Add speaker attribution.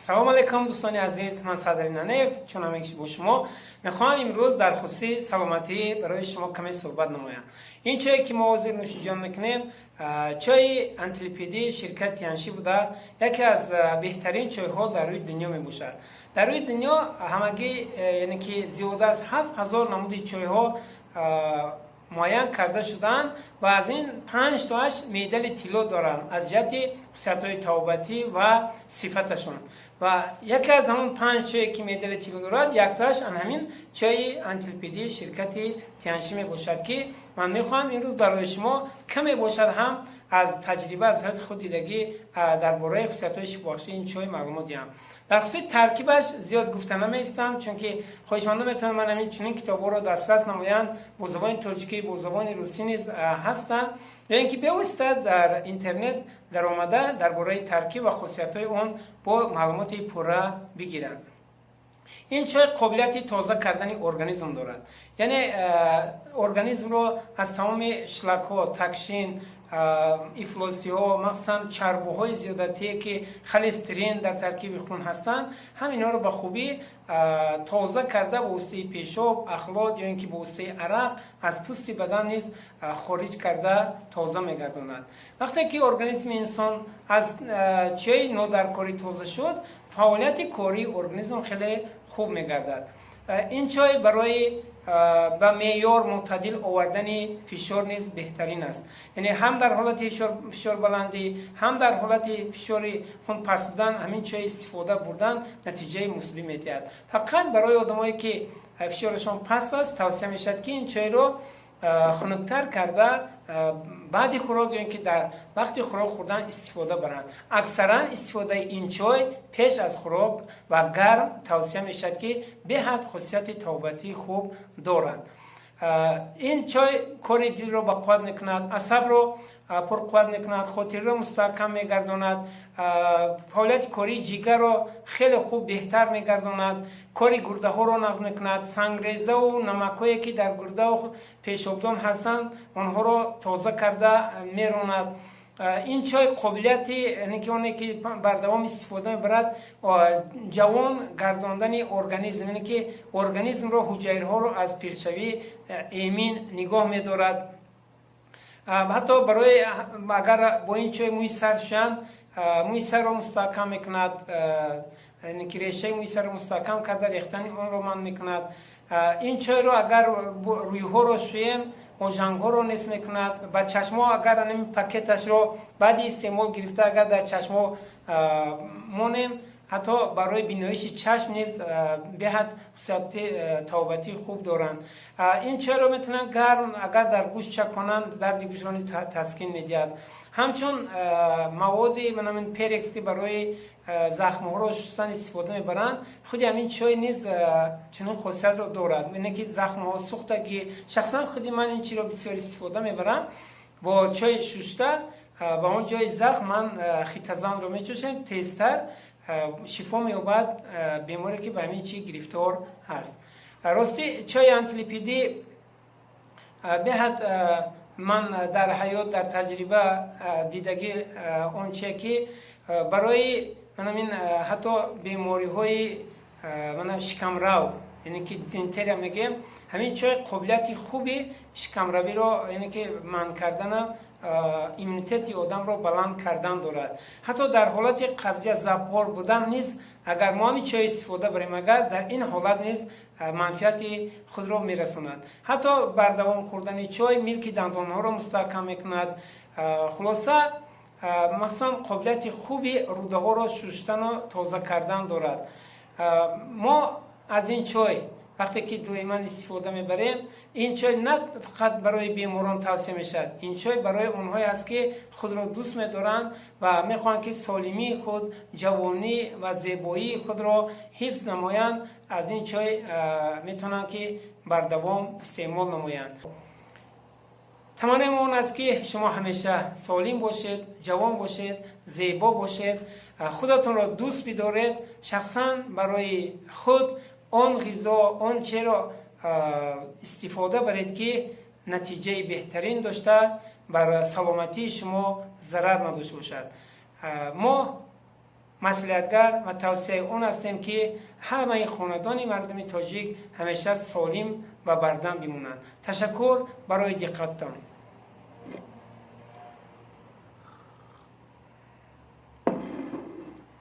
Speaker 1: سلام علیکم دوستان عزیز، من صدر ننف چون همیشه با شما میخوام امروز در خصوص سلامتی برای شما کمی صحبت نمایم. این چایی که ما حاضر نوشیجان میکنیم چای انتلیپیدی شرکت تیانشی بوده، یکی از بهترین چای ها در روی دنیا می باشد. در روی دنیا همگی یعنی که زیاده از 7000 نمود چای ها معین کرده شدن و از این 5 تاش مدل طلا دارند از جهت خصوصیت‌های ترابطی و صفتشون. و یکی از همون 5 چایی که مدل طلا دارد یک تاش همین چای انتلیپیدی شرکت تیانشی می باشد که من میخوام امروز برای شما کمی باشد هم از تجربه از حد خود دیدگی درباره خصوصیت‌های شفابخش این چای معلومات دهم. در خصوص ترکیبش زیاد گفتن نمیستم چون که خواهشمندم میتونم من همین چنین کتابا رو دسترس نمایند با زبان تاجیکی با زبان روسی نیز هستند یا اینکه بواسطه در اینترنت در آمده درباره ترکیب و خصوصیت‌های اون با معلومات پوره بگیرند. این چای قابلیت تازه کردن ارگانیسم دارد، یعنی ارگانیسم رو از تمام شلک‌ها، تکشین، افلاسی ها، مخصوصا چربوهای زیادتی که خلسترین در ترکیب خون هستند، همینا رو به خوبی تازه کرده به واسطه پیشاب، اخلاد یا اینکه به واسطه عرق از پوست بدن نیز خارج کرده تازه میگرداند. وقتی که ارگانیسم انسان از چای نودرکاری تازه شد، فعالیت کاری ارگانیسم خیلی خوب میگردد. این چای برای به معیار معتدل آوردن فشار نیز بهترین است، یعنی هم در حالت فشار بلندی هم در حالت فشار خون پس بودن همین چای استفاده بردن نتیجه مثبت میدهد. فقط برای آدمایی که فشارشان پست است توصیه میشد که این چای رو خنک‌تر کرده بعد خوراک یا اینکه در وقت خوراک خوردن استفاده برند. اکثرا استفاده این چای پیش از خوراک و گرم توصیه میشد که به حد خاصیت ترابطی خوب دارد. این چای کار دل رو به قوت میکند، عصب رو پر قوت میکند، خاطر رو مستحکم میگرداند، فعالیت کاری جگر رو خیلی خوب بهتر میگرداند، کاری گرده ها رو نقض میکند، سنگریزه و نمکایی که در گرده و پیشابدان هستند آنها رو تازه کرده میراند. این چای قابلیت یعنی که اونی که بر دوام استفاده میبرد جوان گرداندن ارگانیسم، یعنی که ارگانیسم رو حجره ها رو از پیرشوی ایمن نگاه میدارد. حتی برای اگر با این چای موی سر شوند موی سر رو مستحکم میکند، یعنی که ریشه موی سر رو مستحکم کرده ریختن اون رو من میکند. این چای رو اگر روی ها رو شویم جنگ ها رو نیست میکند. و چشما اگر نمی پاکتش رو بعد استعمال گرفته اگر در چشما مونیم حتی برای بینایش چشم نیز به حد خصوصیت ترابطی خوب دارند. این چای رو میتونن گرم اگر در گوش چک کنند درد گوش را تسکین میدهد. همچون موادی منم پرکس که برای زخم ها رو شستن استفاده میبرند، خود همین چای نیز چنین خاصیت رو دارد، یعنی که زخم ها سوختگی شخصا خودی من این چی رو بسیار استفاده میبرم با چای شسته و اون جای زخم من خیتزان رو میچوشم تیزتر شفا مییابد بیماری که به همین چی گرفتار هست. راستی چای انتلیپیدی به حد من در حیات در تجربه دیدگی اون چی که برای من حتی بیماری های من شکمرو یعنی که دیزنتری میگیم همین چای قابلیت خوبی شکمروی رو یعنی که من کردن ایمنیتی آدم رو بلند کردن دارد. حتی در حالت قبضیت زبار بودن نیز اگر ما همین چای استفاده بریم اگر در این حالت نیز منفعت خود را میرساند. حتی بر دوام خوردن چای میلک دندان ها را مستحکم میکند. خلاصه مخصوصا قابلیت خوبی روده ها را شستن و تازه کردن دارد. ما از این چای وقتی که دائما استفاده میبریم این چای نه فقط برای بیماران توصیه میشد، این چای برای اونهایی است که خود را دوست میدارند و میخوان که سالمی خود، جوانی و زیبایی خود را حفظ نمایند. از این چای میتونن که بر دوام استعمال نمایند. تمام اون است که شما همیشه سالم باشید، جوان باشید، زیبا باشید، خودتون را دوست بدارید، شخصا برای خود آن غذا آن چه را استفاده برید که نتیجه بهترین داشته بر سلامتی شما ضرر نداشته باشد. ما مسئولیتگر و توصیه اون هستیم که همه خاندان مردم تاجیک همیشه سالم و بردم بمونند. تشکر برای دقتتان.